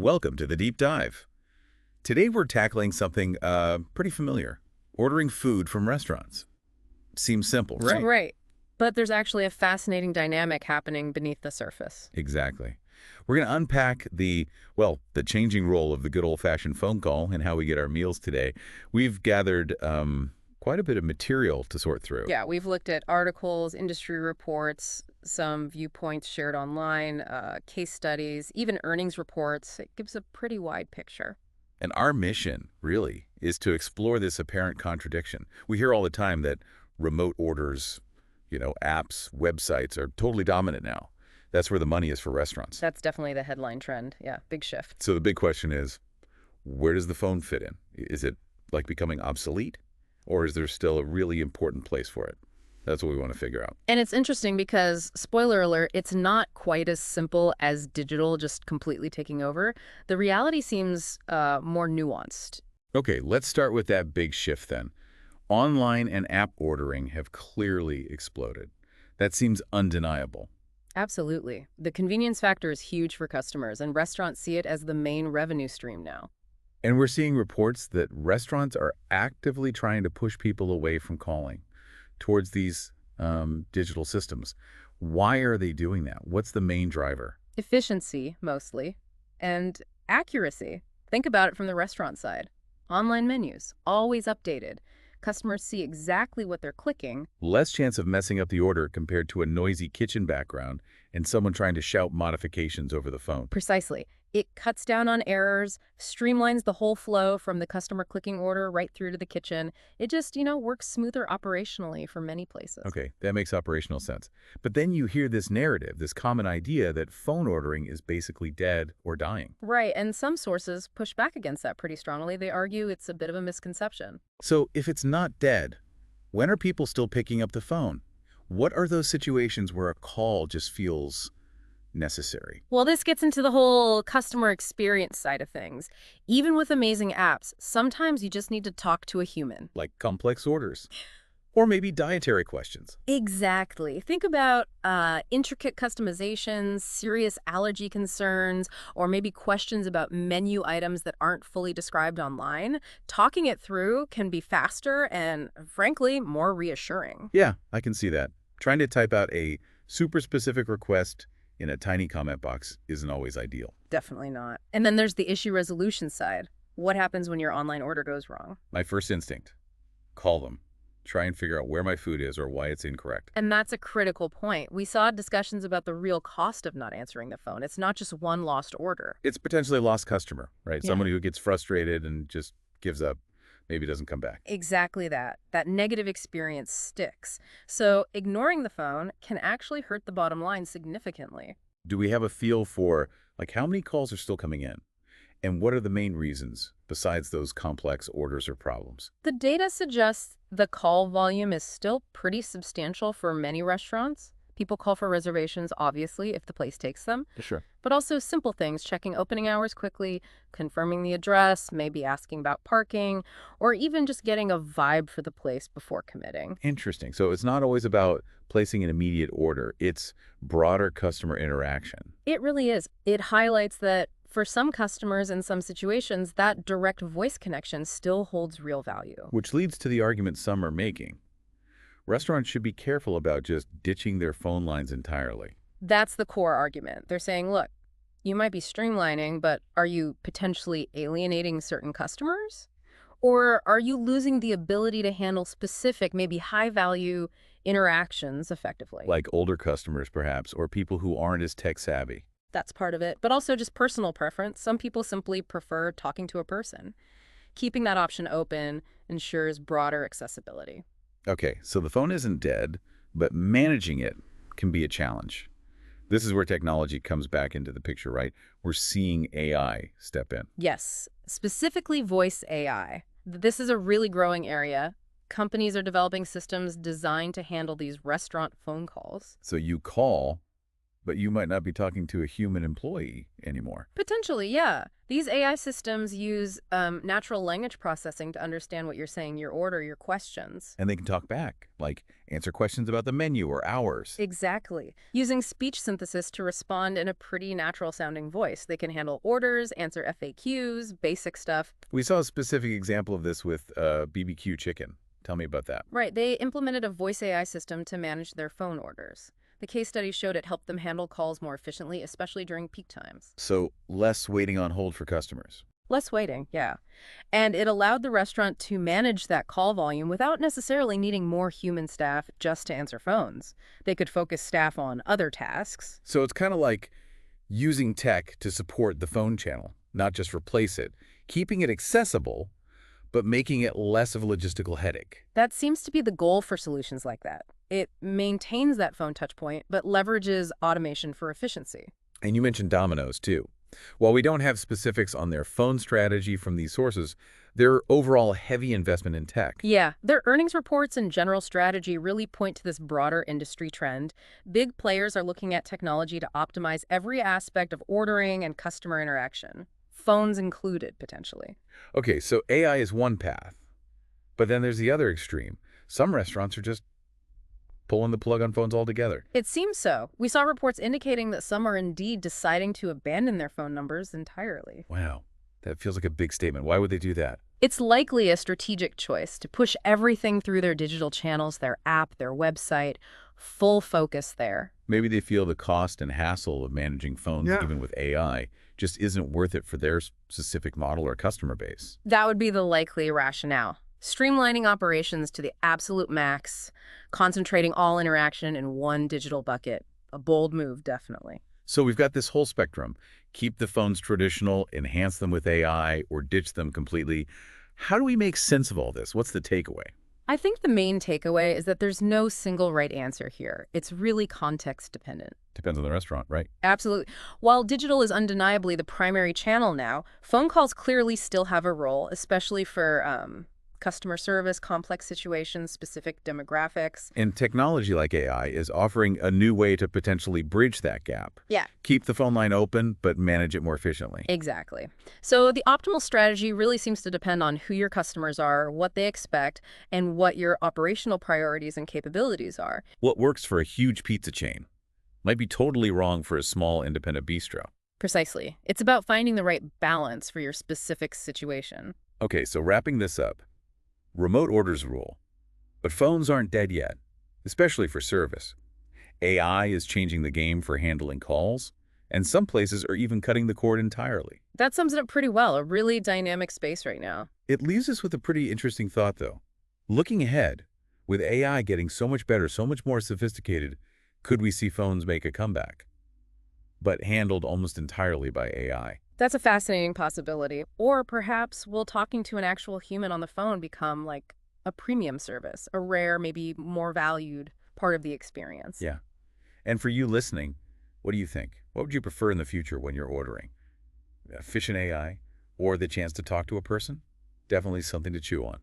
Welcome to the Deep Dive. Today we're tackling something pretty familiar, ordering food from restaurants. Seems simple, right? Right. But there's actually a fascinating dynamic happening beneath the surface. Exactly. We're going to unpack the changing role of the good old-fashioned phone call and how we get our meals today. We've gathered quite a bit of material to sort through. Yeah, we've looked at articles, industry reports, some viewpoints shared online, case studies, even earnings reports. It gives a pretty wide picture. And our mission, really, is to explore this apparent contradiction. We hear all the time that remote orders, apps, websites are totally dominant now. That's where the money is for restaurants. That's definitely the headline trend. Yeah, big shift. So the big question is, where does the phone fit in? Is it like becoming obsolete? Or is there still a really important place for it? That's what we want to figure out. And it's interesting because, spoiler alert, it's not quite as simple as digital just completely taking over. The reality seems more nuanced. Okay, let's start with that big shift then. Online and app ordering have clearly exploded. That seems undeniable. Absolutely. The convenience factor is huge for customers, and restaurants see it as the main revenue stream now. And we're seeing reports that restaurants are actively trying to push people away from calling towards these digital systems. Why are they doing that? What's the main driver? Efficiency, mostly, and accuracy. Think about it from the restaurant side. Online menus, always updated. Customers see exactly what they're clicking. Less chance of messing up the order compared to a noisy kitchen background and someone trying to shout modifications over the phone. Precisely. It cuts down on errors, streamlines the whole flow from the customer clicking order right through to the kitchen. It just, works smoother operationally for many places. Okay, that makes operational sense. But then you hear this narrative, this common idea that phone ordering is basically dead or dying. Right, and some sources push back against that pretty strongly. They argue it's a bit of a misconception. So if it's not dead, when are people still picking up the phone? What are those situations where a call just feels necessary? Well, this gets into the whole customer experience side of things. Even with amazing apps, sometimes you just need to talk to a human. Like complex orders. Or maybe dietary questions. Exactly. Think about intricate customizations, serious allergy concerns, or maybe questions about menu items that aren't fully described online. Talking it through can be faster and, frankly, more reassuring. Yeah, I can see that. Trying to type out a super specific request in a tiny comment box isn't always ideal. Definitely not. And then there's the issue resolution side. What happens when your online order goes wrong? My first instinct, call them. Try and figure out where my food is or why it's incorrect. And that's a critical point. We saw discussions about the real cost of not answering the phone. It's not just one lost order. It's potentially a lost customer, right? Yeah. Someone who gets frustrated and just gives up, maybe doesn't come back. Exactly that. That negative experience sticks. So ignoring the phone can actually hurt the bottom line significantly. Do we have a feel for how many calls are still coming in? And what are the main reasons besides those complex orders or problems? The data suggests the call volume is still pretty substantial for many restaurants. People call for reservations, obviously, if the place takes them. Sure. But also simple things, checking opening hours quickly, confirming the address, maybe asking about parking, or even just getting a vibe for the place before committing. Interesting. So it's not always about placing an immediate order. It's broader customer interaction. It really is. It highlights that for some customers in some situations, that direct voice connection still holds real value. Which leads to the argument some are making. Restaurants should be careful about just ditching their phone lines entirely. That's the core argument. They're saying, look, you might be streamlining, but are you potentially alienating certain customers? Or are you losing the ability to handle specific, maybe high-value interactions effectively? Like older customers, perhaps, or people who aren't as tech-savvy. That's part of it, but also just personal preference. Some people simply prefer talking to a person. Keeping that option open ensures broader accessibility. Okay, so the phone isn't dead, but managing it can be a challenge. This is where technology comes back into the picture, right? We're seeing AI step in. Yes, specifically voice AI. This is a really growing area. Companies are developing systems designed to handle these restaurant phone calls. So you call, but you might not be talking to a human employee anymore. Potentially, yeah. These AI systems use natural language processing to understand what you're saying, your order, your questions. And they can talk back, like answer questions about the menu or hours. Exactly. Using speech synthesis to respond in a pretty natural-sounding voice. They can handle orders, answer FAQs, basic stuff. We saw a specific example of this with BBQ chicken. Tell me about that. Right, they implemented a voice AI system to manage their phone orders. The case study showed it helped them handle calls more efficiently, especially during peak times. So less waiting on hold for customers. Less waiting, yeah. And it allowed the restaurant to manage that call volume without necessarily needing more human staff just to answer phones. They could focus staff on other tasks. So it's kind of like using tech to support the phone channel, not just replace it, keeping it accessible, but making it less of a logistical headache. That seems to be the goal for solutions like that. It maintains that phone touchpoint, but leverages automation for efficiency. And you mentioned Domino's, too. While we don't have specifics on their phone strategy from these sources, their overall heavy investment in tech. Yeah, their earnings reports and general strategy really point to this broader industry trend. Big players are looking at technology to optimize every aspect of ordering and customer interaction, phones included, potentially. Okay, so AI is one path, but then there's the other extreme. Some restaurants are just pulling the plug on phones altogether. It seems so. We saw reports indicating that some are indeed deciding to abandon their phone numbers entirely. Wow, that feels like a big statement. Why would they do that? It's likely a strategic choice to push everything through their digital channels, their app, their website, full focus there. Maybe they feel the cost and hassle of managing phones, even with AI, just isn't worth it for their specific model or customer base. That would be the likely rationale. Streamlining operations to the absolute max, concentrating all interaction in one digital bucket. A bold move, definitely. So we've got this whole spectrum. Keep the phones traditional, enhance them with AI, or ditch them completely. How do we make sense of all this? What's the takeaway? I think the main takeaway is that there's no single right answer here. It's really context dependent. Depends on the restaurant, right? Absolutely. While digital is undeniably the primary channel now, phone calls clearly still have a role, especially for customer service, complex situations, specific demographics. And technology like AI is offering a new way to potentially bridge that gap. Yeah. Keep the phone line open, but manage it more efficiently. Exactly. So the optimal strategy really seems to depend on who your customers are, what they expect, and what your operational priorities and capabilities are. What works for a huge pizza chain might be totally wrong for a small independent bistro. Precisely. It's about finding the right balance for your specific situation. Okay, so wrapping this up, remote orders rule. But phones aren't dead yet, especially for service. AI is changing the game for handling calls, and some places are even cutting the cord entirely. That sums it up pretty well, a really dynamic space right now. It leaves us with a pretty interesting thought, though. Looking ahead, with AI getting so much better, so much more sophisticated, could we see phones make a comeback, but handled almost entirely by AI? That's a fascinating possibility. Or perhaps will talking to an actual human on the phone become like a premium service, a rare, maybe more valued part of the experience. Yeah. And for you listening, what do you think? What would you prefer in the future when you're ordering? Efficient AI or the chance to talk to a person? Definitely something to chew on.